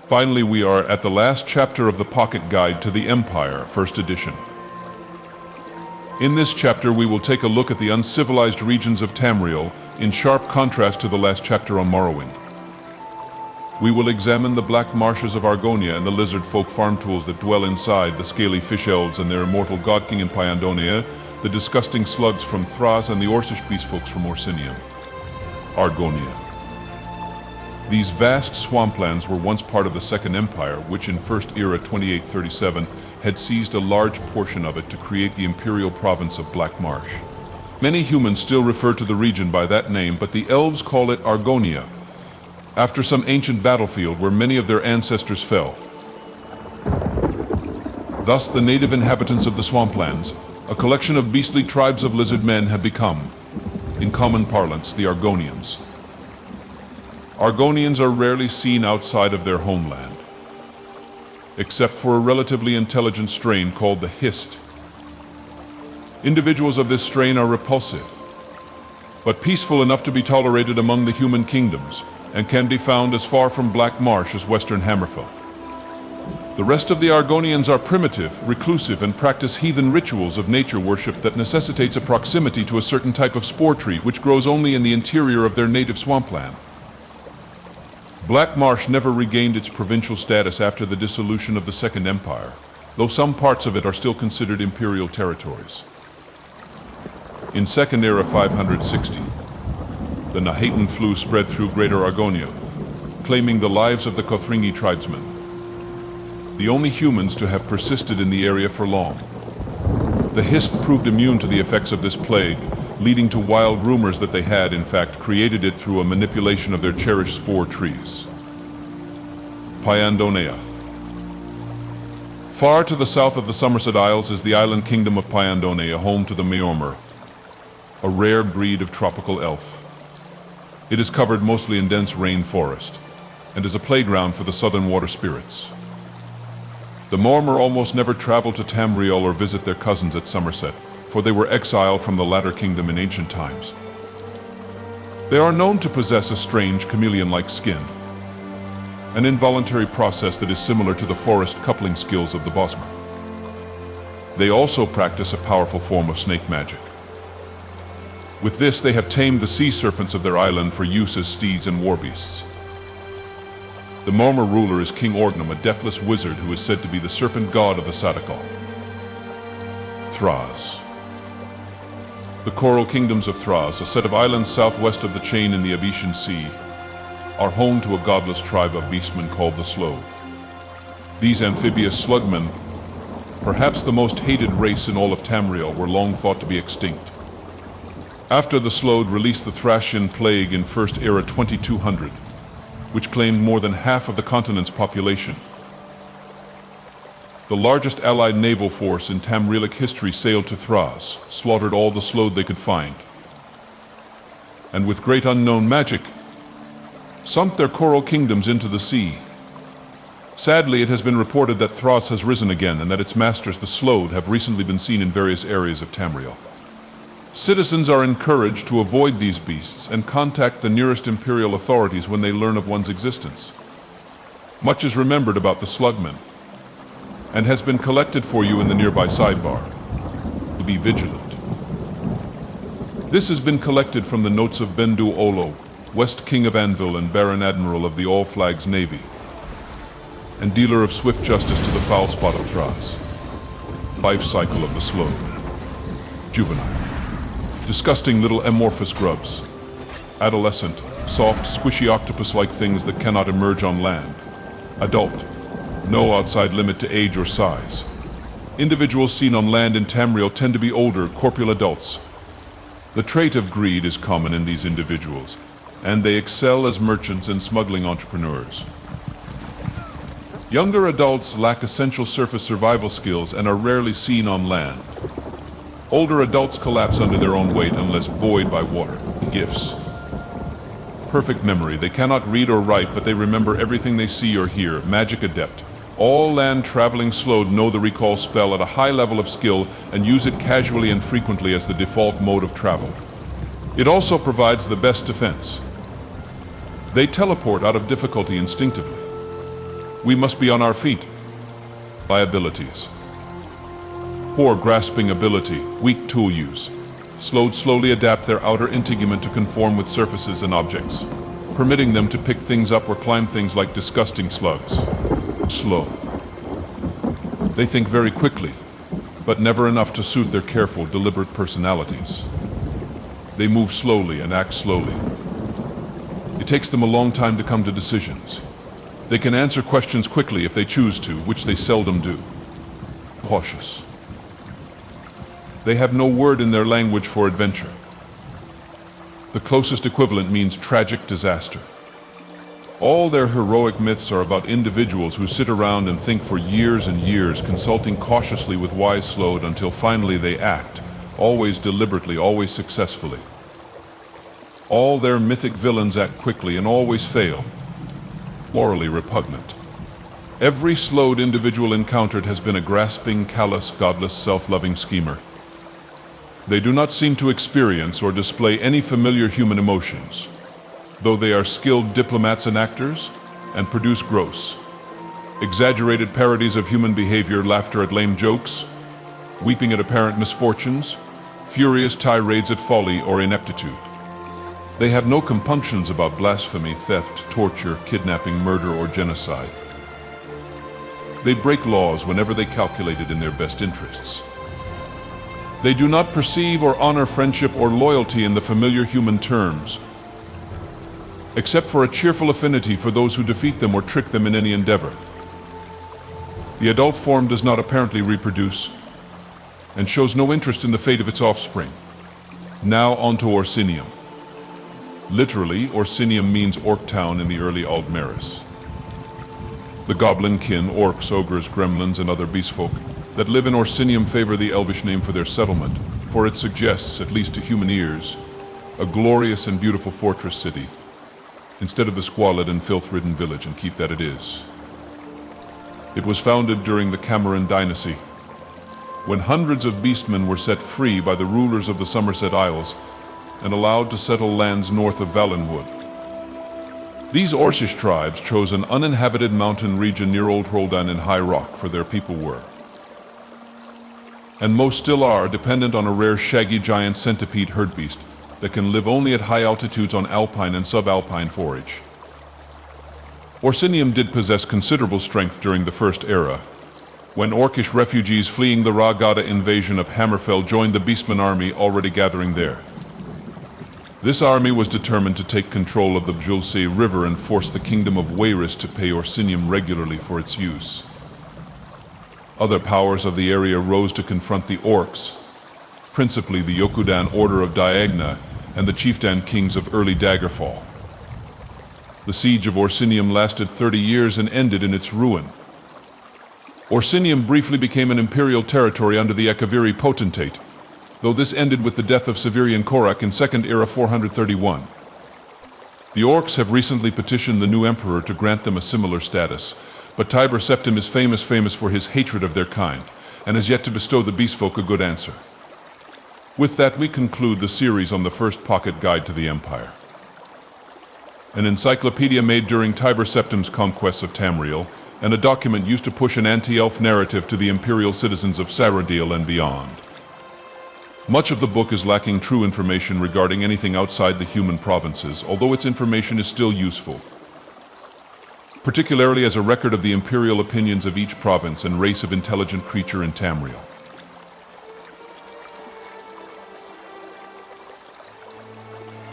Finally, we are at the last chapter of the Pocket Guide to the Empire, first edition. In this chapter, we will take a look at the uncivilized regions of Tamriel, in sharp contrast to the last chapter on Morrowind. We will examine the black marshes of Argonia and the lizard folk farm tools that dwell inside, the scaly fish elves and their immortal god king in Pyandonea, the disgusting slugs from Thras and the Orcish beast folks from Orsinium. Argonia. These vast swamplands were once part of the Second Empire, which in First Era 2837 had seized a large portion of it to create the imperial province of Black Marsh. Many humans still refer to the region by that name, but the elves call it Argonia, after some ancient battlefield where many of their ancestors fell. Thus, the native inhabitants of the swamplands, a collection of beastly tribes of lizard men, have become, in common parlance, the Argonians. Argonians are rarely seen outside of their homeland, except for a relatively intelligent strain called the Hist. Individuals of this strain are repulsive, but peaceful enough to be tolerated among the human kingdoms, and can be found as far from Black Marsh as western Hammerfell. The rest of the Argonians are primitive, reclusive, and practice heathen rituals of nature worship that necessitates a proximity to a certain type of spore tree which grows only in the interior of their native swampland. Black Marsh never regained its provincial status after the dissolution of the Second Empire, though some parts of it are still considered imperial territories. In Second Era 560, the Nahatan flu spread through Greater Argonia, claiming the lives of the Kothringi tribesmen, the only humans to have persisted in the area for long. The Hist proved immune to the effects of this plague, leading to wild rumors that they had, in fact, created it through a manipulation of their cherished spore trees. Pyandonea. Far to the south of the Somerset Isles is the island kingdom of Pyandonea, home to the Maomer, a rare breed of tropical elf. It is covered mostly in dense rain forest, and is a playground for the southern water spirits. The Maomer almost never travel to Tamriel or visit their cousins at Somerset, for they were exiled from the latter kingdom in ancient times. They are known to possess a strange chameleon-like skin, an involuntary process that is similar to the forest coupling skills of the Bosmer. They also practice a powerful form of snake magic. With this, they have tamed the sea serpents of their island for use as steeds and war beasts. The Maomer ruler is King Orgnum, a deathless wizard who is said to be the serpent god of the Sadakal. Thras. The coral kingdoms of Thras, a set of islands southwest of the chain in the Abetian Sea, are home to a godless tribe of beastmen called the Sload. These amphibious slugmen, perhaps the most hated race in all of Tamriel, were long thought to be extinct. After the Sload released the Thracian plague in First Era 2200, which claimed more than half of the continent's population, the largest allied naval force in Tamrielic history sailed to Thras, slaughtered all the Sload they could find, and with great unknown magic, sunk their coral kingdoms into the sea. Sadly, it has been reported that Thras has risen again, and that its masters, the Sload, have recently been seen in various areas of Tamriel. Citizens are encouraged to avoid these beasts and contact the nearest imperial authorities when they learn of one's existence. Much is remembered about the slugmen, and has been collected for you in the nearby sidebar. Be vigilant. This has been collected from the notes of Bendu Olo, West King of Anvil and Baron Admiral of the All Flags Navy, and dealer of swift justice to the foul spot of Thras. Life cycle of the Sload. Juvenile. Disgusting little amorphous grubs. Adolescent, soft, squishy octopus-like things that cannot emerge on land. Adult. No outside limit to age or size. Individuals seen on land in Tamriel tend to be older, corpulent adults. The trait of greed is common in these individuals, and they excel as merchants and smuggling entrepreneurs. Younger adults lack essential surface survival skills and are rarely seen on land. Older adults collapse under their own weight unless buoyed by water. Gifts. Perfect memory. They cannot read or write, but they remember everything they see or hear. Magic adept. All land-traveling Sload know the recall spell at a high level of skill and use it casually and frequently as the default mode of travel. It also provides the best defense. They teleport out of difficulty instinctively. We must be on our feet. Liabilities. Poor grasping ability, weak tool use. Sloads slowly adapt their outer integument to conform with surfaces and objects, permitting them to pick things up or climb things like disgusting slugs. Slow. They think very quickly, but never enough to suit their careful, deliberate personalities. They move slowly and act slowly. It takes them a long time to come to decisions. They can answer questions quickly if they choose to, which they seldom do. Cautious. They have no word in their language for adventure. The closest equivalent means tragic disaster. All their heroic myths are about individuals who sit around and think for years and years, consulting cautiously with wise Sload until finally they act, always deliberately, always successfully. All their mythic villains act quickly and always fail, morally repugnant. Every Sload individual encountered has been a grasping, callous, godless, self-loving schemer. They do not seem to experience or display any familiar human emotions, though they are skilled diplomats and actors, and produce gross, exaggerated parodies of human behavior, laughter at lame jokes, weeping at apparent misfortunes, furious tirades at folly or ineptitude. They have no compunctions about blasphemy, theft, torture, kidnapping, murder, or genocide. They break laws whenever they calculate it in their best interests. They do not perceive or honor friendship or loyalty in the familiar human terms, except for a cheerful affinity for those who defeat them or trick them in any endeavor. The adult form does not apparently reproduce, and shows no interest in the fate of its offspring. Now on to Orsinium. Literally, Orsinium means Orc town in the early Aldmeris. The goblin kin, orcs, ogres, gremlins, and other beastfolk that live in Orsinium favor the elvish name for their settlement, for it suggests, at least to human ears, a glorious and beautiful fortress city, instead of the squalid and filth-ridden village, and keep that it is. It was founded during the Cameron dynasty, when hundreds of beastmen were set free by the rulers of the Somerset Isles and allowed to settle lands north of Valenwood. These Orcish tribes chose an uninhabited mountain region near Old Roldan in High Rock for their people were, and most still are, dependent on a rare shaggy giant centipede herdbeast that can live only at high altitudes on alpine and subalpine forage. Orsinium did possess considerable strength during the First Era, when Orcish refugees fleeing the Ragada invasion of Hammerfell joined the Beastman army already gathering there. This army was determined to take control of the Bjulsey River and force the kingdom of Weyris to pay Orsinium regularly for its use. Other powers of the area rose to confront the Orcs, principally the Yokudan Order of Diagna and the Chieftain Kings of early Daggerfall. The siege of Orsinium lasted 30 years and ended in its ruin. Orsinium briefly became an imperial territory under the Ekaviri Potentate, though this ended with the death of Severian Korak in Second Era 431. The Orcs have recently petitioned the new emperor to grant them a similar status, but Tiber Septim is famous for his hatred of their kind, and has yet to bestow the beastfolk a good answer. With that, we conclude the series on the first pocket guide to the Empire. An encyclopedia made during Tiber Septim's conquests of Tamriel, and a document used to push an anti-elf narrative to the imperial citizens of Saradil and beyond. Much of the book is lacking true information regarding anything outside the human provinces, although its information is still useful, particularly as a record of the imperial opinions of each province and race of intelligent creature in Tamriel.